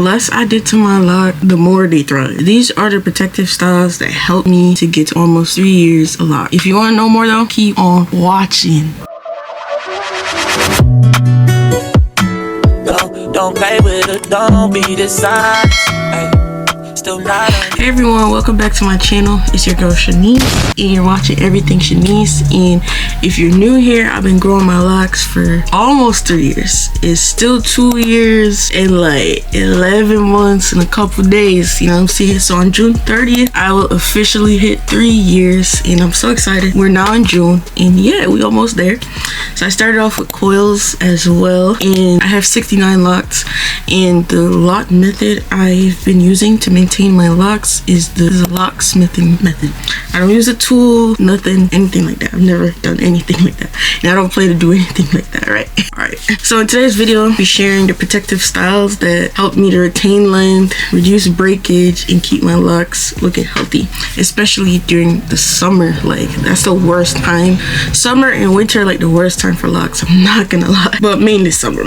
The less I did to my lock, the more they thrive. These are the protective styles that helped me to get to almost 3 years a lock. If you want to know more though, keep on watching. Don't play with it, don't be dishonest. Still not. Hey everyone, welcome back to my channel. It's your girl Shanice, and you're watching Everything Shanice. And if you're new here, I've been growing my locks for almost 3 years. It's still 2 years and like 11 months and a couple days, you know what I'm saying? So on June 30th, I will officially hit 3 years, and I'm so excited. We're now in June, and yeah, we almost there. So I started off with coils as well, and I have 69 locks. And the lock method I've been using to maintain my locks is the locksmithing method. I don't use a tool, nothing, anything like that. I've never done anything like that, and I don't plan to do anything like that, right? Alright, so in today's video, I'll be sharing the protective styles that help me to retain length, reduce breakage, and keep my locks looking healthy, especially during the summer. Like, that's the worst time. Summer and winter are like the worst time for locks, I'm not gonna lie, but mainly summer.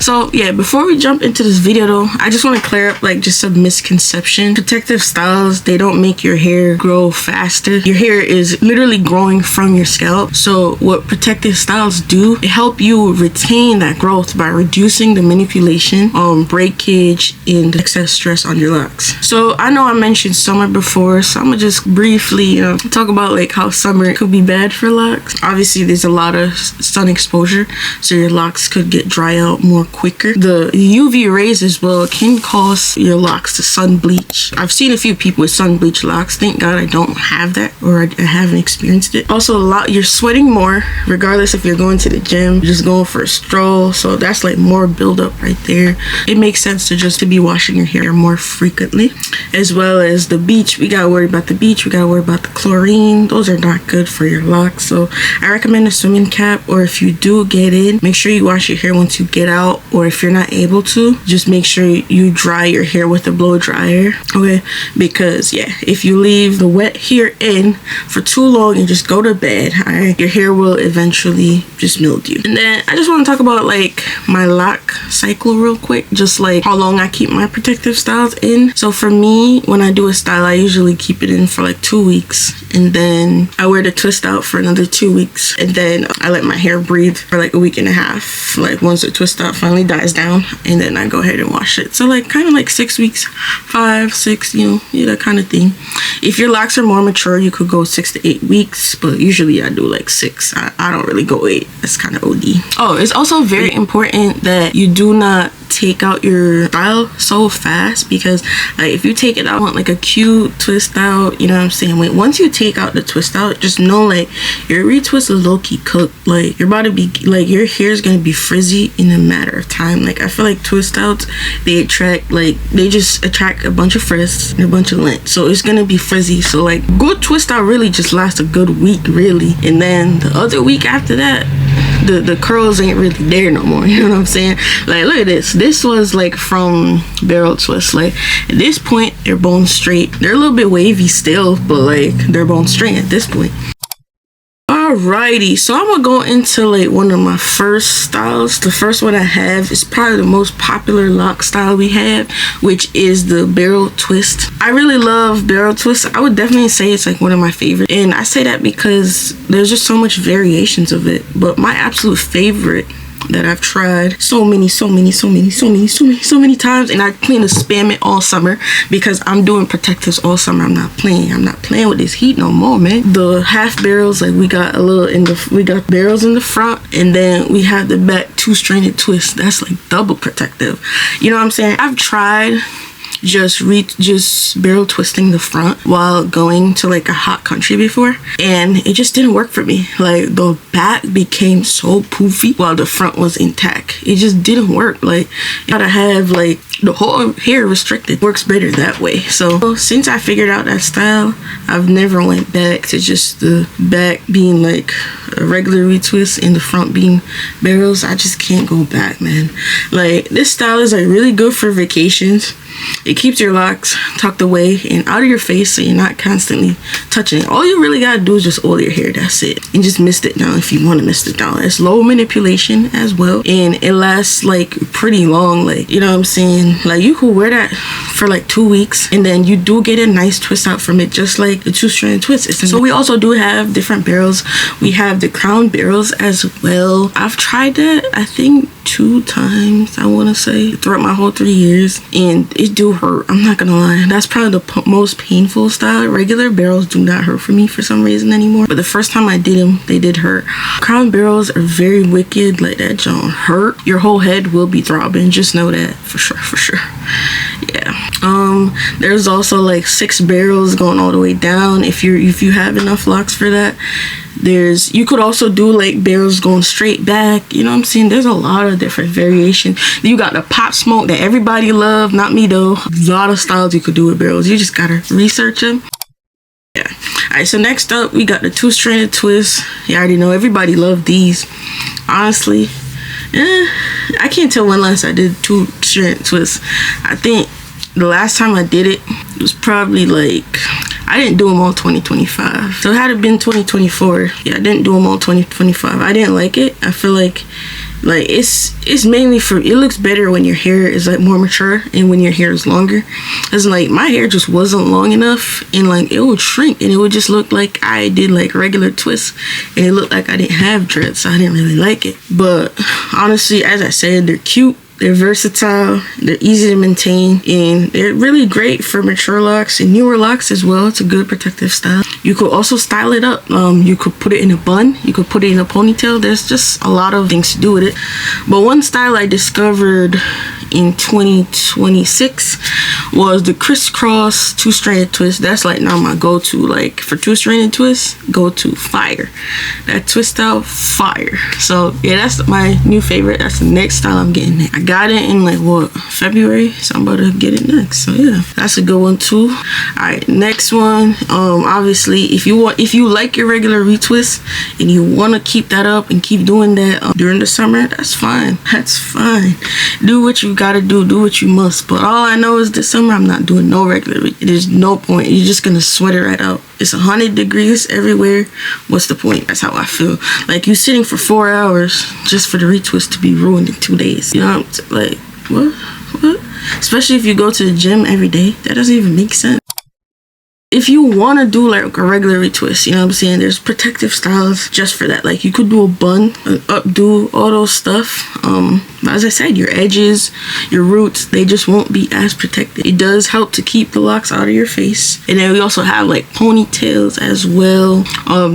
So yeah, before we jump into this video though, I just want to clear up like just a misconception. Protective styles, they don't make your hair grow faster. Your hair is literally growing from your scalp. So what protective styles do, it help you retain that growth by reducing the manipulation, breakage, and excess stress on your locks. So I know I mentioned summer before, so I'm gonna just briefly talk about like how summer could be bad for locks. Obviously there's a lot of sun exposure, so your locks could get dry out more quicker. The UV rays as well can cause your locks to sun bleach. I've seen a few people with sun bleach locks. Thank God I don't have that, or I haven't experienced it. Also, you're sweating more regardless if you're going to the gym, just going for a stroll, so that's like more buildup right there. It makes sense to be washing your hair more frequently. As well as the beach, we gotta worry about the beach, we gotta worry about the chlorine. Those are not good for your locks. So I recommend a swimming cap, or if you do get in, make sure you wash your hair once you get out, or if you're not able to, just make sure you dry your hair with a blow dryer, okay? Because yeah, if you leave the wet hair in for too long and just go to bed, all right, your hair will eventually just mildew. And then I just want to talk about like my lock cycle real quick, just like how long I keep my protective styles in. So for me, when I do a style, I usually keep it in for like 2 weeks, and then I wear the twist out for another 2 weeks, and then I let my hair breathe for like a week and a half, like once the twist out finally dies down, and then I go ahead and wash it. So like kind of like 6 weeks, 5, 6, that kind of thing. If your locks are more mature, you could go 6 to 8 weeks, but usually I do like 6. I don't really go 8. That's kind of OD. Oh, it's also very important that you do not take out your style so fast, because like if you take it out, like a cute twist out, you know what I'm saying? Wait, once you take out the twist out, just know like your retwist is low-key cooked. Like you're about to be like, your hair is gonna be frizzy in a matter of time. Like I feel like twist outs, they just attract a bunch of frizz and a bunch of lint, so it's gonna be frizzy. So like good twist out really just lasts a good week really, and then the other week after that, the curls ain't really there no more, you know what I'm saying? Like look at this was like from barrel twist. Like at this point they're bone straight. They're a little bit wavy still, but like they're bone straight at this point. Alrighty, so I'm gonna go into like one of my first styles. The first one I have is probably the most popular lock style we have, which is the barrel twist. I really love barrel twist. I would definitely say it's like one of my favorites, and I say that because there's just so much variations of it, but my absolute favorite that I've tried so many times, and I plan to spam it all summer because I'm doing protectives all summer. I'm not playing with this heat no more, man. The half barrels, like we got barrels in the front, and then we have the back two-stranded twist. That's like double protective, you know what I'm saying? I've tried just barrel twisting the front while going to like a hot country before, and it just didn't work for me. Like the back became so poofy while the front was intact. It just didn't work. Like you gotta have like the whole hair restricted. Works better that way. So since I figured out that style, I've never went back to just the back being like a regular retwist and the front being barrels. I just can't go back, man. Like this style is like really good for vacations. It keeps your locks tucked away and out of your face, so you're not constantly touching it. All you really gotta do is just oil your hair. That's it. And just mist it down if you want to mist it down. It's low manipulation as well, and it lasts like pretty long. Like, you know what I'm saying? Like, you could wear that for like 2 weeks, and then you do get a nice twist out from it, just like the two-strand twist. So we also do have different barrels. We have the crown barrels as well. I've tried that, I think 2 times, I want to say, throughout my whole 3 years, and it do hurt. I'm not gonna lie. That's probably the most painful style. Regular barrels do not hurt for me for some reason anymore, but the first time I did them, they did hurt. Crown barrels are very wicked. Like, that don't hurt. Your whole head will be throbbing. Just know that for sure. Yeah. There's also like 6 barrels going all the way down if you have enough locks for that. You could also do like barrels going straight back, you know what I'm saying? There's a lot of different variations. You got the pop smoke that everybody love, not me though. A lot of styles you could do with barrels. You just gotta research them. Yeah. Alright, so next up we got the two-stranded twist. You already know everybody loved these. Honestly, I can't tell when last I did two-stranded twist. I think the last time I did it was probably like, I didn't do them all 2025. So had it been 2024, yeah, I didn't do them all 2025. I didn't like it. I feel like it's mainly for, it looks better when your hair is like more mature and when your hair is longer. Cause like my hair just wasn't long enough, and like it would shrink and it would just look like I did like regular twists, and it looked like I didn't have dreads, so I didn't really like it. But honestly, as I said, they're cute. They're versatile, they're easy to maintain, and they're really great for mature locks and newer locks as well. It's a good protective style. You could also style it up. You could put it in a bun, you could put it in a ponytail. There's just a lot of things to do with it. But one style I discovered in 2026 was the crisscross two-stranded twist. That's like now my go-to. Like for two-stranded twists, go to fire. That twist style, fire. So yeah, that's my new favorite. That's the next style I'm getting. I got it in like what, February, so I'm about to get it next. So yeah, that's a good one too. All right, next one. Obviously, if you like your regular retwist and you want to keep that up and keep doing that during the summer, that's fine. That's fine. Do what you gotta do what you must. But all I know is this summer I'm not doing no regular. There's no point. You're just gonna sweat it right out. It's 100 degrees everywhere. What's the point? That's how I feel. Like, you sitting for 4 hours just for the retwist to be ruined in 2 days. You know, like what? Especially if you go to the gym every day. That doesn't even make sense. If you want to do like a regular retwist, you know what I'm saying, there's protective styles just for that. Like, you could do a bun, an updo, all those stuff. But as I said, your edges, your roots, they just won't be as protected. It does help to keep the locks out of your face. And then we also have like ponytails as well.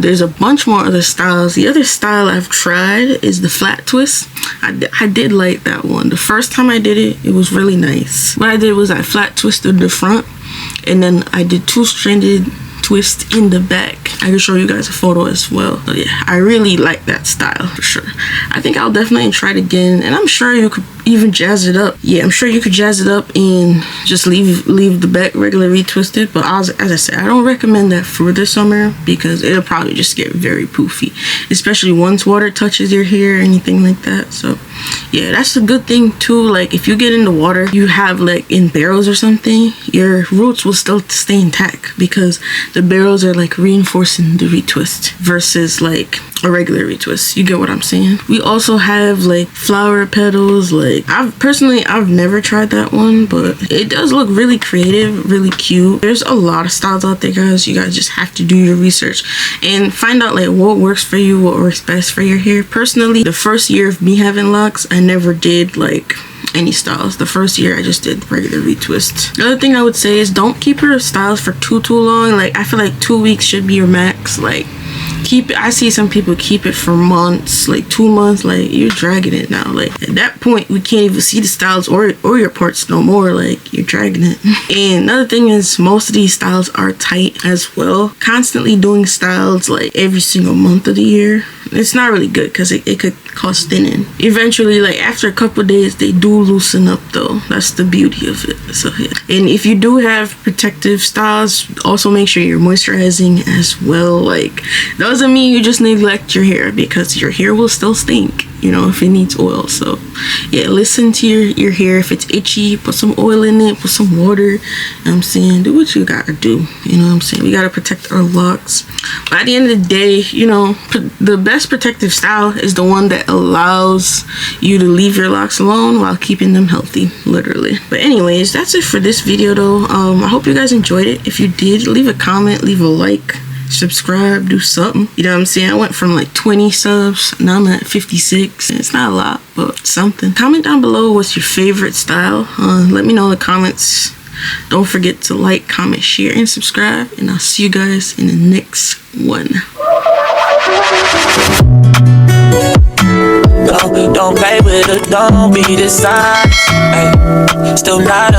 There's a bunch more other styles. The other style I've tried is the flat twist. I did like that one. The first time I did it, it was really nice. What I did was I flat twisted the front, and then I did two-stranded twist in the back. I can show you guys a photo as well. But yeah, I really like that style for sure. I think I'll definitely try it again, and I'm sure you could even jazz it up. Yeah, I'm sure you could jazz it up and just leave the back regular retwisted. But as I said, I don't recommend that for the summer because it'll probably just get very poofy, especially once water touches your hair or anything like that. So yeah, that's a good thing too. Like, if you get in the water, you have like in barrels or something, your roots will still stay intact because the barrels are like reinforcing the retwist versus like a regular retwist. You get what I'm saying? We also have like flower petals. Like, I've never tried that one, but it does look really creative, really cute. There's a lot of styles out there, guys. You guys just have to do your research and find out like what works for you, what works best for your hair. Personally, the first year of me having locks, I never did like any styles. The first year I just did regular retwist. The other thing I would say is don't keep your styles for too long. Like, I feel like 2 weeks should be your max. Like, keep it. I see some people keep it for months, like 2 months. Like, you're dragging it now. Like, at that point we can't even see the styles or your parts no more. Like, you're dragging it. And another thing is, most of these styles are tight as well. Constantly doing styles like every single month of the year, it's not really good because it could cause thinning. Eventually, like after a couple of days, they do loosen up though. That's the beauty of it. So yeah. And if you do have protective styles, also make sure you're moisturizing as well. Like, doesn't mean you just neglect your hair, because your hair will still stink. you know, if it needs oil. So yeah, listen to your hair. If it's itchy, put some oil in it, put some water, you know what I'm saying? Do what you gotta do, you know what I'm saying? We gotta protect our locks. But at the end of the day, you know, the best protective style is the one that allows you to leave your locks alone while keeping them healthy, literally. But anyways, that's it for this video though. I hope you guys enjoyed it. If you did, leave a comment, leave a like, subscribe, do something, you know what I'm saying? I went from like 20 subs, now I'm at 56. It's not a lot, but something. Comment down below what's your favorite style. Let me know in the comments. Don't forget to like, comment, share, and subscribe, and I'll see you guys in the next one. Don't play with it, don't be the size. Still not